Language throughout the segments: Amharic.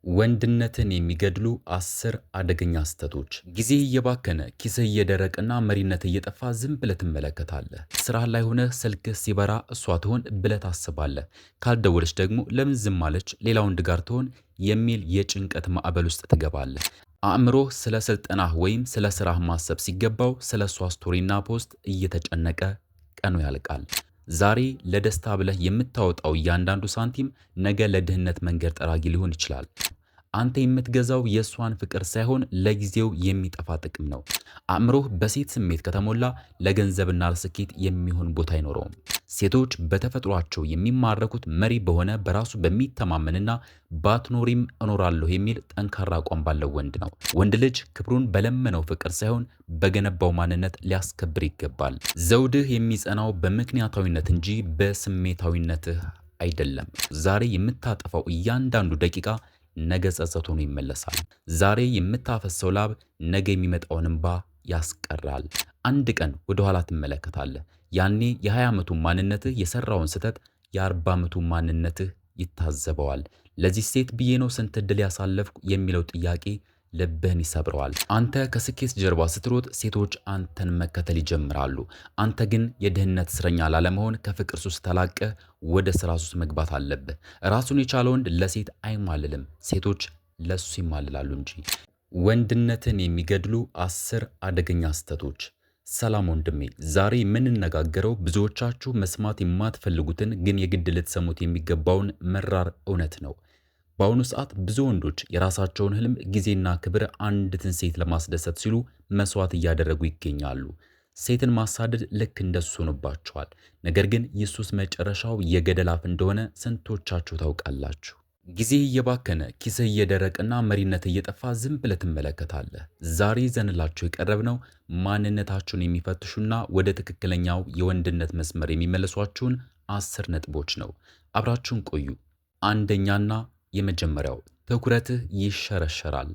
ወንድነትን የሚገድሉ 10 አደገኛ ስህተቶች። ጊዜ እየባከነ ኪስህ እየደረቀና መሪነት እየጠፋ ዝም ብለህ ትመለከታለህ። ስራ ላይ ሆነህ ስልክህ ሲበራ እሷ ትሆን ብለህ ታስባለህ። ካልደወለች ደግሞ ለምን ዝም አለች ሌላ ወንድ ጋር ትሆን የሚል የጭንቀት ማዕበል ውስጥ ትገባለህ። አእምሮህ ስለ ስልጠናህ ወይም ስለ ስራህ ማሰብ ሲገባው ስለ እሷ ስቶሪና ፖስት እየተጨነቀ ቀኑ ያልቃል። ዛሬ ለደስታ ብለህ የምታወጣው እያንዳንዱ ሳንቲም ነገ ለድህነት መንገድ ጠራጊ ሊሆን ይችላል። አንተ የምትገዛው የእሷን ፍቅር ሳይሆን ለጊዜው የሚጠፋ ጥቅም ነው። አእምሮህ በሴት ስሜት ከተሞላ ለገንዘብና ለስኬት የሚሆን ቦታ አይኖረውም። ሴቶች በተፈጥሯቸው የሚማረኩት መሪ በሆነ በራሱ በሚተማመንና ባትኖሪም እኖራለሁ የሚል ጠንካራ አቋም ባለው ወንድ ነው። ወንድ ልጅ ክብሩን በለመነው ፍቅር ሳይሆን በገነባው ማንነት ሊያስከብር ይገባል። ዘውድህ የሚጸናው በምክንያታዊነት እንጂ በስሜታዊነትህ አይደለም። ዛሬ የምታጠፋው እያንዳንዱ ደቂቃ ነገ ጸጸት ሆኖ ይመለሳል። ዛሬ የምታፈሰው ላብ ነገ የሚመጣውን እንባ ያስቀራል። አንድ ቀን ወደ ኋላ ትመለከታለህ። ያኔ የ20 ዓመቱ ማንነትህ የሰራውን ስህተት የ40 ዓመቱ ማንነትህ ይታዘበዋል። ለዚህ ሴት ብዬ ነው ስንት ዕድል ያሳለፍኩ የሚለው ጥያቄ ልብህን ይሰብረዋል። አንተ ከስኬት ጀርባ ስትሮጥ ሴቶች አንተን መከተል ይጀምራሉ። አንተ ግን የድህነት እስረኛ ላለመሆን ከፍቅር ሱስ ተላቀህ ወደ ስራ ሱስ መግባት አለብህ። ራሱን የቻለ ወንድ ለሴት አይማልልም፣ ሴቶች ለሱ ይማልላሉ እንጂ። ወንድነትን የሚገድሉ 10 አደገኛ ስህተቶች። ሰላም ወንድሜ፣ ዛሬ የምንነጋገረው ብዙዎቻችሁ መስማት የማትፈልጉትን ግን የግድ ልትሰሙት የሚገባውን መራር እውነት ነው። በአሁኑ ሰዓት ብዙ ወንዶች የራሳቸውን ህልም፣ ጊዜና ክብር አንዲትን ሴት ለማስደሰት ሲሉ መስዋዕት እያደረጉ ይገኛሉ። ሴትን ማሳደድ ልክ እንደሱ ሆኖባቸዋል። ነገር ግን የሱስ መጨረሻው የገደል አፍ እንደሆነ ስንቶቻችሁ ታውቃላችሁ? ጊዜ እየባከነ ኪስህ እየደረቀና መሪነት እየጠፋ ዝም ብለህ ትመለከታለህ። ዛሬ ይዘንላችሁ የቀረብነው ማንነታችሁን የሚፈትሹና ወደ ትክክለኛው የወንድነት መስመር የሚመልሷችሁን 10 ነጥቦች ነው። አብራችሁን ቆዩ። አንደኛና የመጀመሪያው፣ ትኩረትህ ይሸረሸራል።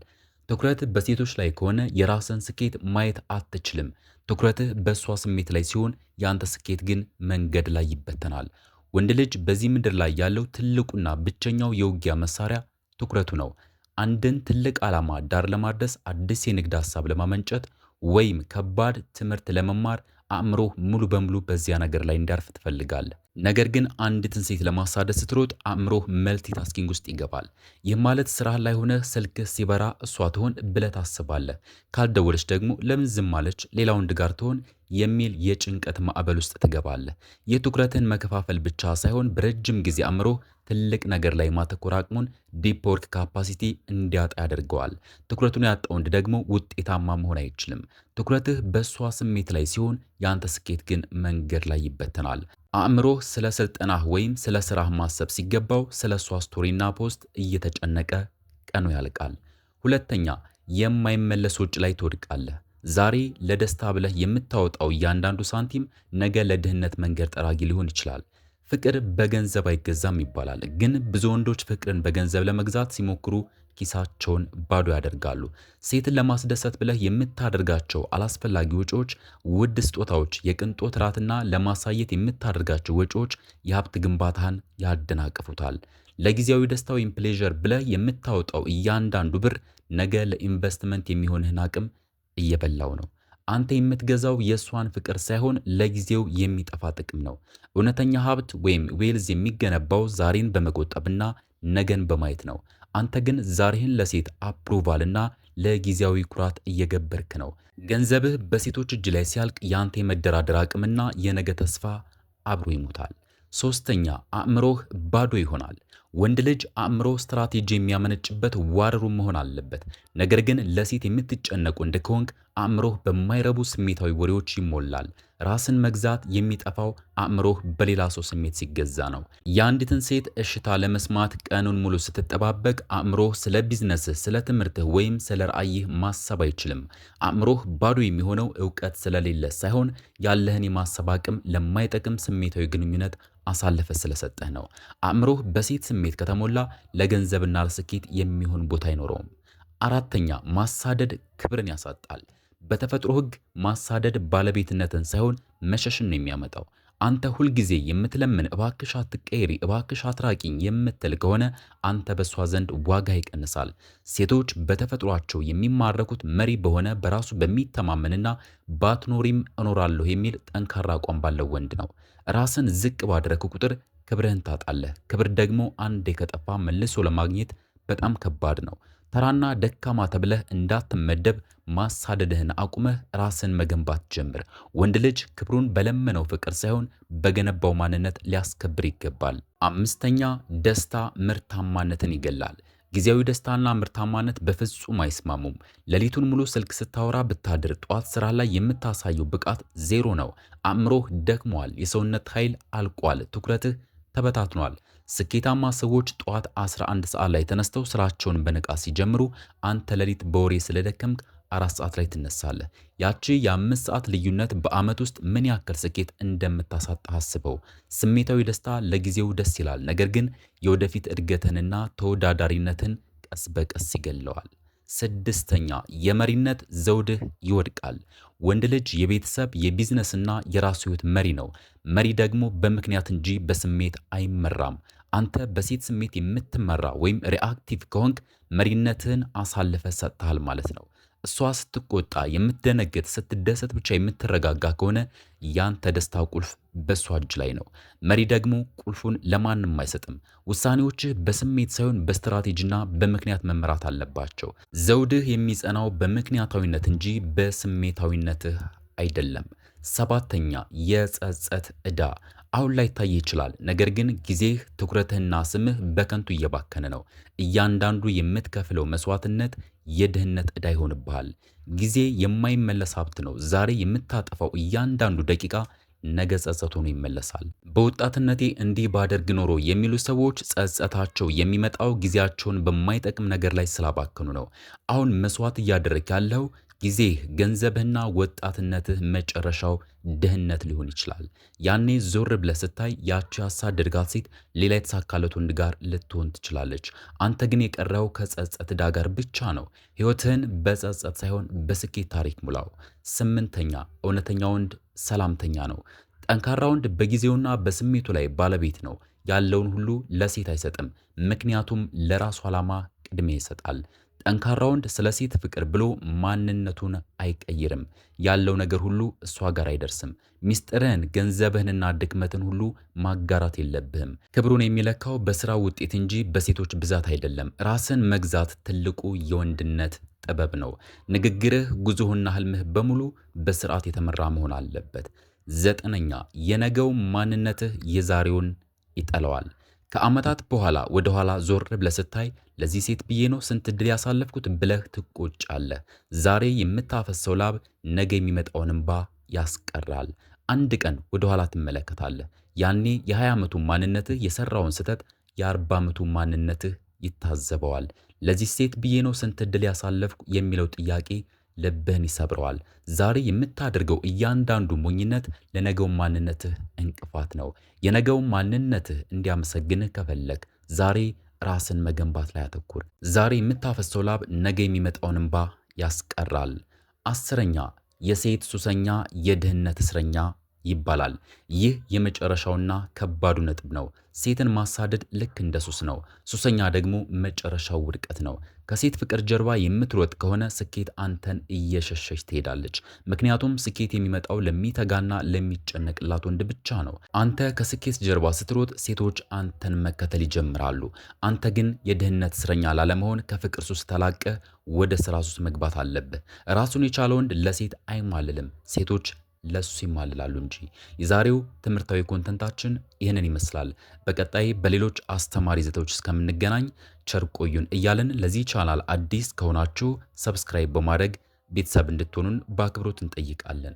ትኩረትህ በሴቶች ላይ ከሆነ የራስን ስኬት ማየት አትችልም። ትኩረትህ በእሷ ስሜት ላይ ሲሆን የአንተ ስኬት ግን መንገድ ላይ ይበተናል። ወንድ ልጅ በዚህ ምድር ላይ ያለው ትልቁና ብቸኛው የውጊያ መሳሪያ ትኩረቱ ነው። አንድን ትልቅ ዓላማ ዳር ለማድረስ፣ አዲስ የንግድ ሐሳብ ለማመንጨት ወይም ከባድ ትምህርት ለመማር አእምሮህ ሙሉ በሙሉ በዚያ ነገር ላይ እንዲያርፍ ትፈልጋለህ። ነገር ግን አንዲትን ሴት ለማሳደድ ስትሮጥ አእምሮህ መልቲታስኪንግ ውስጥ ይገባል። ይህ ማለት ስራህ ላይ ሆነህ ስልክህ ሲበራ እሷ ትሆን ብለህ ታስባለህ። ካልደወለች ደግሞ ለምን ዝም አለች ሌላ ወንድ ጋር ትሆን የሚል የጭንቀት ማዕበል ውስጥ ትገባለህ። የትኩረትህን መከፋፈል ብቻ ሳይሆን በረጅም ጊዜ አእምሮህ ትልቅ ነገር ላይ ማተኮር አቅሙን ዲፕ ወርክ ካፓሲቲ እንዲያጣ ያደርገዋል። ትኩረቱን ያጣ ወንድ ደግሞ ውጤታማ መሆን አይችልም። ትኩረትህ በእሷ ስሜት ላይ ሲሆን የአንተ ስኬት ግን መንገድ ላይ ይበተናል። አእምሮህ ስለ ስልጠናህ ወይም ስለ ስራህ ማሰብ ሲገባው ስለ እሷ ስቶሪና ፖስት እየተጨነቀ ቀኑ ያልቃል። ሁለተኛ፣ የማይመለስ ወጪ ላይ ትወድቃለህ። ዛሬ ለደስታ ብለህ የምታወጣው እያንዳንዱ ሳንቲም ነገ ለድህነት መንገድ ጠራጊ ሊሆን ይችላል። ፍቅር በገንዘብ አይገዛም ይባላል፣ ግን ብዙ ወንዶች ፍቅርን በገንዘብ ለመግዛት ሲሞክሩ ኪሳቸውን ባዶ ያደርጋሉ። ሴትን ለማስደሰት ብለህ የምታደርጋቸው አላስፈላጊ ወጪዎች፣ ውድ ስጦታዎች፣ የቅንጦት ራትና ለማሳየት የምታደርጋቸው ወጪዎች የሀብት ግንባታህን ያደናቅፉታል። ለጊዜያዊ ደስታ ወይም ፕሌዠር ብለህ የምታወጣው እያንዳንዱ ብር ነገ ለኢንቨስትመንት የሚሆንህን አቅም እየበላው ነው። አንተ የምትገዛው የእሷን ፍቅር ሳይሆን ለጊዜው የሚጠፋ ጥቅም ነው። እውነተኛ ሀብት ወይም ዌልዝ የሚገነባው ዛሬን በመቆጠብና ነገን በማየት ነው። አንተ ግን ዛሬህን ለሴት አፕሩቫልና ለጊዜያዊ ኩራት እየገበርክ ነው። ገንዘብህ በሴቶች እጅ ላይ ሲያልቅ የአንተ የመደራደር አቅምና የነገ ተስፋ አብሮ ይሞታል። ሶስተኛ፣ አእምሮህ ባዶ ይሆናል። ወንድ ልጅ አእምሮ ስትራቴጂ የሚያመነጭበት ዋርሩም መሆን አለበት። ነገር ግን ለሴት የምትጨነቅ ወንድ ከሆንክ አእምሮህ በማይረቡ ስሜታዊ ወሬዎች ይሞላል። ራስን መግዛት የሚጠፋው አእምሮህ በሌላ ሰው ስሜት ሲገዛ ነው። የአንዲትን ሴት እሽታ ለመስማት ቀኑን ሙሉ ስትጠባበቅ አእምሮህ ስለ ቢዝነስህ፣ ስለ ትምህርትህ ወይም ስለ ራዕይህ ማሰብ አይችልም። አእምሮህ ባዶ የሚሆነው ዕውቀት ስለሌለ ሳይሆን ያለህን የማሰብ አቅም ለማይጠቅም ስሜታዊ ግንኙነት አሳልፈ ስለሰጠህ ነው። አእምሮህ በሴት ስሜት ከተሞላ ለገንዘብና ለስኬት የሚሆን ቦታ አይኖረውም። አራተኛ፣ ማሳደድ ክብርን ያሳጣል። በተፈጥሮ ሕግ ማሳደድ ባለቤትነትን ሳይሆን መሸሽን ነው የሚያመጣው። አንተ ሁልጊዜ የምትለምን እባክሽ አትቀየሪ፣ እባክሽ አትራቂኝ የምትል ከሆነ አንተ በሷ ዘንድ ዋጋ ይቀንሳል። ሴቶች በተፈጥሯቸው የሚማረኩት መሪ በሆነ በራሱ በሚተማመንና ባትኖሪም እኖራለሁ የሚል ጠንካራ አቋም ባለው ወንድ ነው። ራስን ዝቅ ባደረክ ቁጥር ክብርህን ታጣለህ። ክብር ደግሞ አንዴ ከጠፋ መልሶ ለማግኘት በጣም ከባድ ነው። ተራና ደካማ ተብለህ እንዳትመደብ ማሳደድህን አቁመህ ራስን መገንባት ጀምር። ወንድ ልጅ ክብሩን በለመነው ፍቅር ሳይሆን በገነባው ማንነት ሊያስከብር ይገባል። አምስተኛ ደስታ ምርታማነትን ይገላል። ጊዜያዊ ደስታና ምርታማነት በፍጹም አይስማሙም። ሌሊቱን ሙሉ ስልክ ስታወራ ብታድር ጧት ስራ ላይ የምታሳየው ብቃት ዜሮ ነው። አእምሮህ ደክሟል፣ የሰውነት ኃይል አልቋል፣ ትኩረትህ ተበታትኗል። ስኬታማ ሰዎች ጠዋት 11 ሰዓት ላይ ተነስተው ስራቸውን በንቃት ሲጀምሩ፣ አንተ ሌሊት በወሬ ስለደከምክ 4 ሰዓት ላይ ትነሳለህ። ያቺ የ5 ሰዓት ልዩነት በዓመት ውስጥ ምን ያክል ስኬት እንደምታሳጣ አስበው። ስሜታዊ ደስታ ለጊዜው ደስ ይላል፣ ነገር ግን የወደፊት እድገትንና ተወዳዳሪነትን ቀስ በቀስ ይገለዋል። ስድስተኛ የመሪነት ዘውድህ ይወድቃል። ወንድ ልጅ የቤተሰብ የቢዝነስና የራሱ ህይወት መሪ ነው። መሪ ደግሞ በምክንያት እንጂ በስሜት አይመራም። አንተ በሴት ስሜት የምትመራ ወይም ሪአክቲቭ ከሆንክ መሪነትህን አሳልፈ ሰጥተሃል ማለት ነው። እሷ ስትቆጣ የምትደነግጥ፣ ስትደሰት ብቻ የምትረጋጋ ከሆነ ያንተ ደስታ ቁልፍ በእሷ እጅ ላይ ነው። መሪ ደግሞ ቁልፉን ለማንም አይሰጥም። ውሳኔዎችህ በስሜት ሳይሆን በስትራቴጂና በምክንያት መመራት አለባቸው። ዘውድህ የሚጸናው በምክንያታዊነት እንጂ በስሜታዊነትህ አይደለም። ሰባተኛ የጸጸት ዕዳ። አሁን ላይ ታይ ይችላል፣ ነገር ግን ጊዜህ፣ ትኩረትህና ስምህ በከንቱ እየባከነ ነው። እያንዳንዱ የምትከፍለው መስዋዕትነት የድህነት ዕዳ ይሆንብሃል። ጊዜ የማይመለስ ሀብት ነው። ዛሬ የምታጠፋው እያንዳንዱ ደቂቃ ነገ ጸጸት ሆኖ ይመለሳል። በወጣትነቴ እንዲህ ባደርግ ኖሮ የሚሉ ሰዎች ጸጸታቸው የሚመጣው ጊዜያቸውን በማይጠቅም ነገር ላይ ስላባከኑ ነው። አሁን መስዋዕት እያደረግ ያለው ጊዜህ፣ ገንዘብህና ወጣትነትህ መጨረሻው ድህነት ሊሆን ይችላል። ያኔ ዞር ብለህ ስታይ ያቺ ያሳደድጋት ሴት ሌላ የተሳካለት ወንድ ጋር ልትሆን ትችላለች። አንተ ግን የቀረው ከጸጸት ዕዳ ጋር ብቻ ነው። ሕይወትህን በጸጸት ሳይሆን በስኬት ታሪክ ሙላው። ስምንተኛ እውነተኛ ወንድ ሰላምተኛ ነው። ጠንካራ ወንድ በጊዜውና በስሜቱ ላይ ባለቤት ነው። ያለውን ሁሉ ለሴት አይሰጥም፣ ምክንያቱም ለራሱ ዓላማ ቅድሚያ ይሰጣል። ጠንካራ ወንድ ስለ ሴት ፍቅር ብሎ ማንነቱን አይቀይርም። ያለው ነገር ሁሉ እሷ ጋር አይደርስም። ሚስጥርህን፣ ገንዘብህንና ድክመትን ሁሉ ማጋራት የለብህም። ክብሩን የሚለካው በስራው ውጤት እንጂ በሴቶች ብዛት አይደለም። ራስን መግዛት ትልቁ የወንድነት ጥበብ ነው። ንግግርህ፣ ጉዞህና ህልምህ በሙሉ በስርዓት የተመራ መሆን አለበት። ዘጠነኛ የነገው ማንነትህ የዛሬውን ይጠለዋል። ከዓመታት በኋላ ወደ ኋላ ዞር ብለህ ስታይ ለዚህ ሴት ብዬ ነው ስንት ዕድል ያሳለፍኩት ብለህ ትቆጫለህ። ዛሬ የምታፈሰው ላብ ነገ የሚመጣውን እንባ ያስቀራል። አንድ ቀን ወደ ኋላ ትመለከታለህ። ያኔ የ20 ዓመቱ ማንነትህ የሰራውን ስህተት የ40 ዓመቱ ማንነትህ ይታዘበዋል። ለዚህ ሴት ብዬ ነው ስንት ዕድል ያሳለፍኩ የሚለው ጥያቄ ልብህን ይሰብረዋል። ዛሬ የምታደርገው እያንዳንዱ ሞኝነት ለነገው ማንነትህ እንቅፋት ነው። የነገው ማንነትህ እንዲያመሰግንህ ከፈለግ ዛሬ ራስን መገንባት ላይ አተኩር። ዛሬ የምታፈሰው ላብ ነገ የሚመጣውን እንባ ያስቀራል። አስረኛ የሴት ሱሰኛ የድህነት እስረኛ ይባላል። ይህ የመጨረሻውና ከባዱ ነጥብ ነው። ሴትን ማሳደድ ልክ እንደ ሱስ ነው። ሱሰኛ ደግሞ መጨረሻው ውድቀት ነው። ከሴት ፍቅር ጀርባ የምትሮጥ ከሆነ ስኬት አንተን እየሸሸች ትሄዳለች። ምክንያቱም ስኬት የሚመጣው ለሚተጋና ለሚጨነቅላት ወንድ ብቻ ነው። አንተ ከስኬት ጀርባ ስትሮጥ ሴቶች አንተን መከተል ይጀምራሉ። አንተ ግን የድህነት እስረኛ ላለመሆን ከፍቅር ሱስ ተላቀ ወደ ስራ ሱስ መግባት አለብህ። ራሱን የቻለ ወንድ ለሴት አይማልልም፣ ሴቶች ለሱ ይማልላሉ እንጂ። የዛሬው ትምህርታዊ ኮንተንታችን ይህንን ይመስላል። በቀጣይ በሌሎች አስተማሪ ይዘቶች እስከምንገናኝ ቸር ቆዩን እያልን ለዚህ ቻናል አዲስ ከሆናችሁ ሰብስክራይብ በማድረግ ቤተሰብ እንድትሆኑን በአክብሮት እንጠይቃለን።